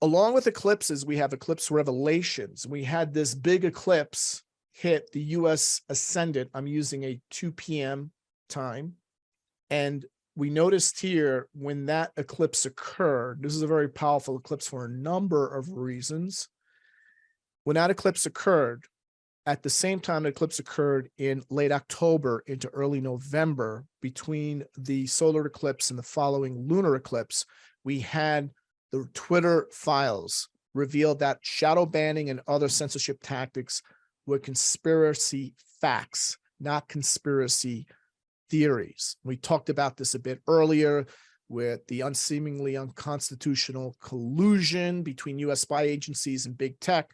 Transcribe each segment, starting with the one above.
Along with eclipses, we have eclipse revelations. We had this big eclipse hit the U.S. ascendant. I'm using a 2 p.m. time. And we noticed here when that eclipse occurred, this is a very powerful eclipse for a number of reasons. When that eclipse occurred, at the same time the eclipse occurred in late October into early November, between the solar eclipse and the following lunar eclipse, we had the Twitter files revealed that shadow banning and other censorship tactics were conspiracy facts, not conspiracy theories. We talked about this a bit earlier with the unseemingly unconstitutional collusion between US spy agencies and big tech,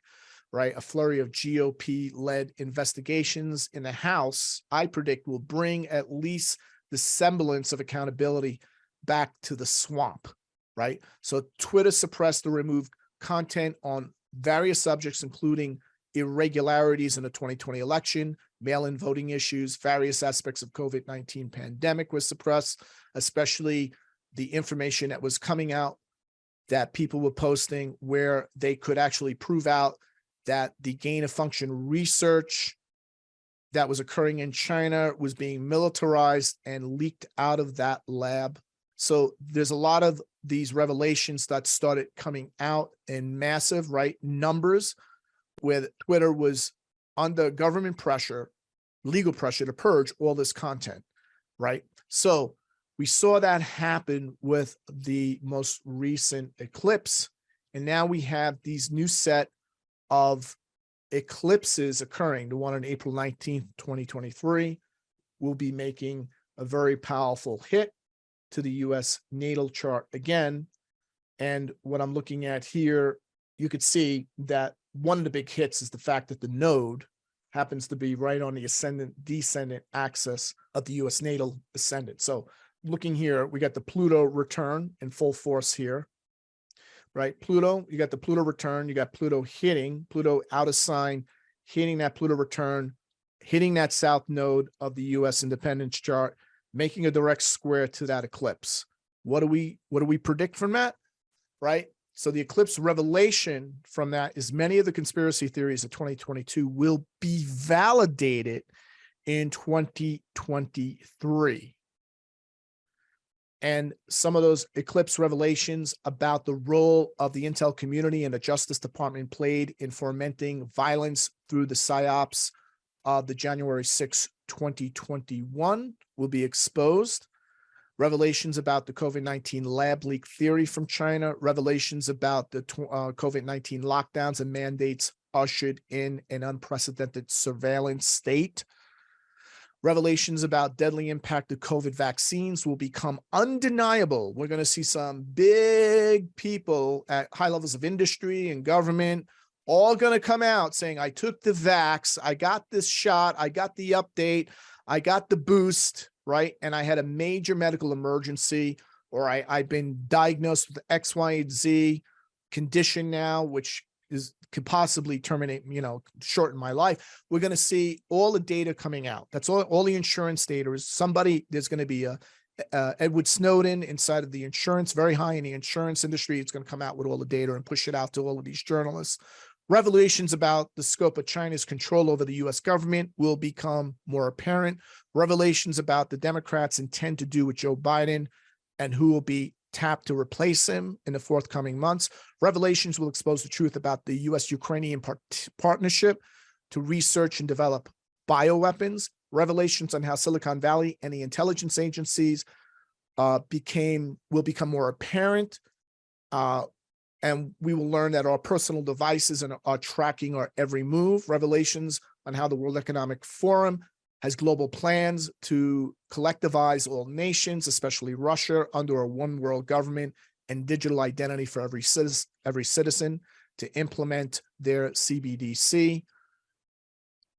right? A flurry of GOP-led investigations in the House, I predict, will bring at least the semblance of accountability back to the swamp, right? So Twitter suppressed or removed content on various subjects, including irregularities in the 2020 election, mail-in voting issues, various aspects of COVID-19 pandemic was suppressed, especially the information that was coming out that people were posting where they could actually prove out that the gain of function research that was occurring in China was being militarized and leaked out of that lab. So there's a lot of these revelations that started coming out in massive, right, numbers, where Twitter was under government pressure, legal pressure to purge all this content, right? So we saw that happen with the most recent eclipse. And now we have these new set of eclipses occurring. The one on April 19th, 2023 will be making a very powerful hit to the US natal chart again. And what I'm looking at here, you could see that one of the big hits is the fact that the node happens to be right on the ascendant-descendant axis of the US natal ascendant. So looking here, we got the Pluto return in full force here, right? Pluto, you got the Pluto return, you got Pluto hitting, Pluto out of sign, hitting that Pluto return, hitting that south node of the US independence chart, making a direct square to that eclipse. What do we predict from that, right? So the eclipse revelation from that is many of the conspiracy theories of 2022 will be validated in 2023. And some of those eclipse revelations about the role of the intel community and the Justice Department played in fomenting violence through the psyops of the January 6, 2021 will be exposed. Revelations about the COVID-19 lab leak theory from China, revelations about the COVID-19 lockdowns and mandates ushered in an unprecedented surveillance state. Revelations about deadly impact of COVID vaccines will become undeniable. We're going to see some big people at high levels of industry and government all going to come out saying, I took the vax, I got this shot, I got the update, I got the boost, right? And I had a major medical emergency, or I've been diagnosed with X, Y, and Z condition now, which could possibly terminate, shorten my life. We're going to see all the data coming out. That's all the insurance data is. There's going to be a Edward Snowden inside of the insurance, very high in the insurance industry. It's going to come out with all the data and push it out to all of these journalists. Revelations about the scope of China's control over the US government will become more apparent. Revelations about the Democrats intend to do with Joe Biden and who will be tapped to replace him in the forthcoming months. Revelations will expose the truth about the US-Ukrainian partnership to research and develop bioweapons. Revelations on how Silicon Valley and the intelligence agencies will become more apparent. And we will learn that our personal devices are tracking our every move. Revelations on how the World Economic Forum has global plans to collectivize all nations, especially Russia, under a one world government and digital identity for every citizen to implement their CBDC.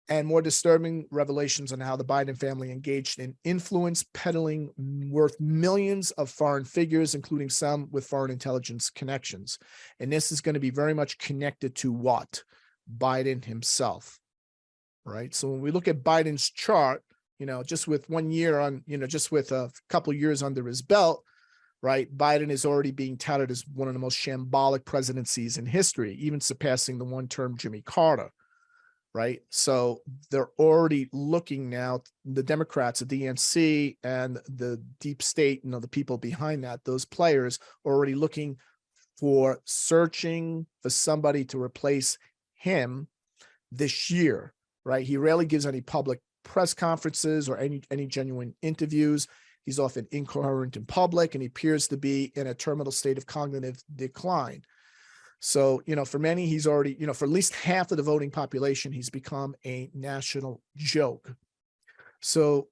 And more disturbing revelations on how the Biden family engaged in influence peddling worth millions of foreign figures, including some with foreign intelligence connections. And this is going to be very much connected to what? Biden himself, right? So when we look at Biden's chart, just with 1 year on, just with a couple of years under his belt, right? Biden is already being touted as one of the most shambolic presidencies in history, even surpassing the one-term Jimmy Carter, right? So they're already looking now, the Democrats, the DNC, and the deep state, the people behind that, those players are already looking for searching for somebody to replace him this year, right? He rarely gives any public press conferences or any genuine interviews. He's often incoherent in public, and he appears to be in a terminal state of cognitive decline. So, for many, he's already, for at least half of the voting population, he's become a national joke. So,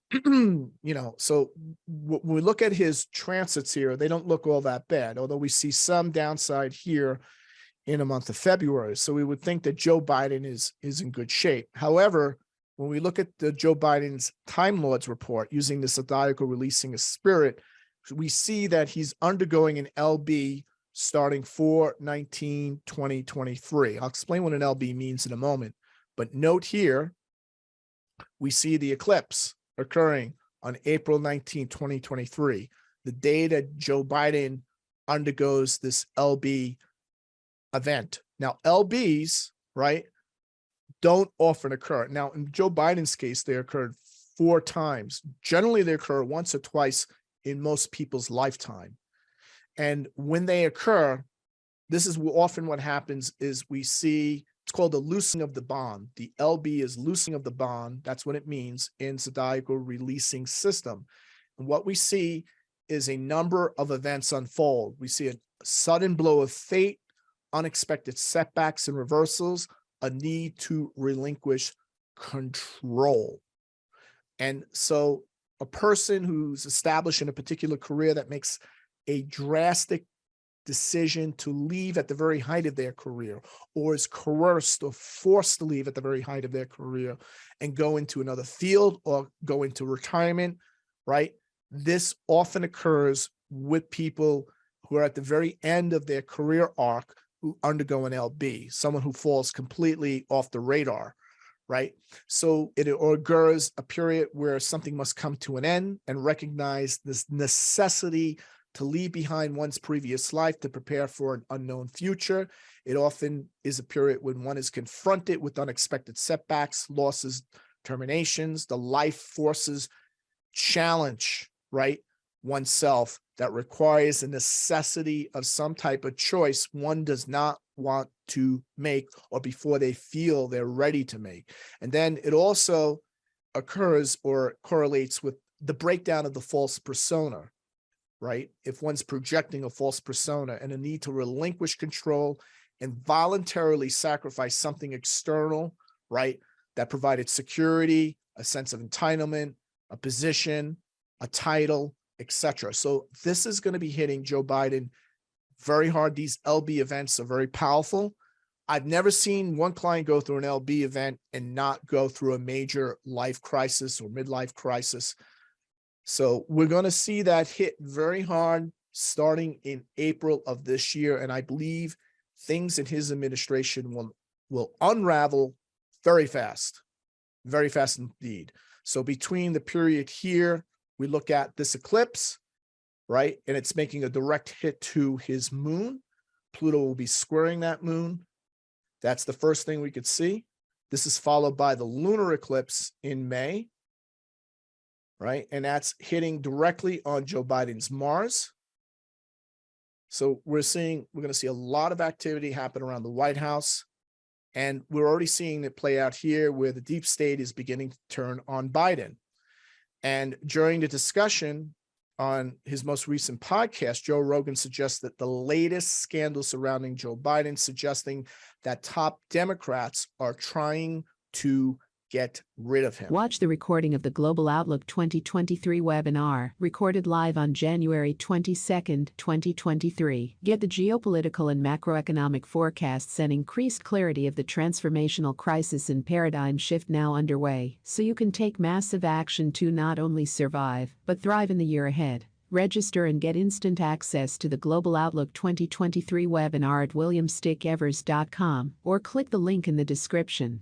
so when we look at his transits here, they don't look all that bad, although we see some downside here in the month of February. So we would think that Joe Biden is in good shape. However, when we look at the Joe Biden's Time Lords report using the Zodiacal releasing a spirit, we see that he's undergoing an LB starting 4/19/2023. I'll explain what an LB means in a moment. But note here, we see the eclipse occurring on April 19, 2023, the day that Joe Biden undergoes this LB event. Now, LBs, right, don't often occur. Now, in Joe Biden's case, they occurred 4 times. Generally, they occur once or twice in most people's lifetime. And when they occur, this is often what happens is we see, it's called the loosening of the bond. The LB is loosening of the bond. That's what it means in Zodiacal releasing system. And what we see is a number of events unfold. We see a sudden blow of fate, unexpected setbacks and reversals, a need to relinquish control. And so a person who's established in a particular career that makes a drastic decision to leave at the very height of their career, or is coerced or forced to leave at the very height of their career and go into another field or go into retirement, right? This often occurs with people who are at the very end of their career arc who undergo an LB, someone who falls completely off the radar, right? So it occurs a period where something must come to an end and recognize this necessity to leave behind one's previous life to prepare for an unknown future. It often is a period when one is confronted with unexpected setbacks, losses, terminations. The life forces challenge, right, oneself that requires a necessity of some type of choice one does not want to make or before they feel they're ready to make. And then it also occurs or correlates with the breakdown of the false persona, right? If one's projecting a false persona and a need to relinquish control and voluntarily sacrifice something external, right, that provided security, a sense of entitlement, a position, a title, etc. So this is going to be hitting Joe Biden very hard. These LB events are very powerful. I've never seen one client go through an LB event and not go through a major life crisis or midlife crisis. So we're going to see that hit very hard starting in April of this year. And I believe things in his administration will unravel very fast indeed. So between the period here, we look at this eclipse, right? And it's making a direct hit to his moon. Pluto will be squaring that moon. That's the first thing we could see. This is followed by the lunar eclipse in May, right? And that's hitting directly on Joe Biden's Mars. So we're going to see a lot of activity happen around the White House. And we're already seeing it play out here where the deep state is beginning to turn on Biden. And during the discussion on his most recent podcast, Joe Rogan suggests that the latest scandal surrounding Joe Biden, suggesting that top Democrats are trying to get rid of him. Watch the recording of the Global Outlook 2023 webinar, recorded live on January 22, 2023. Get the geopolitical and macroeconomic forecasts and increased clarity of the transformational crisis and paradigm shift now underway, so you can take massive action to not only survive, but thrive in the year ahead. Register and get instant access to the Global Outlook 2023 webinar at williamstickevers.com or click the link in the description.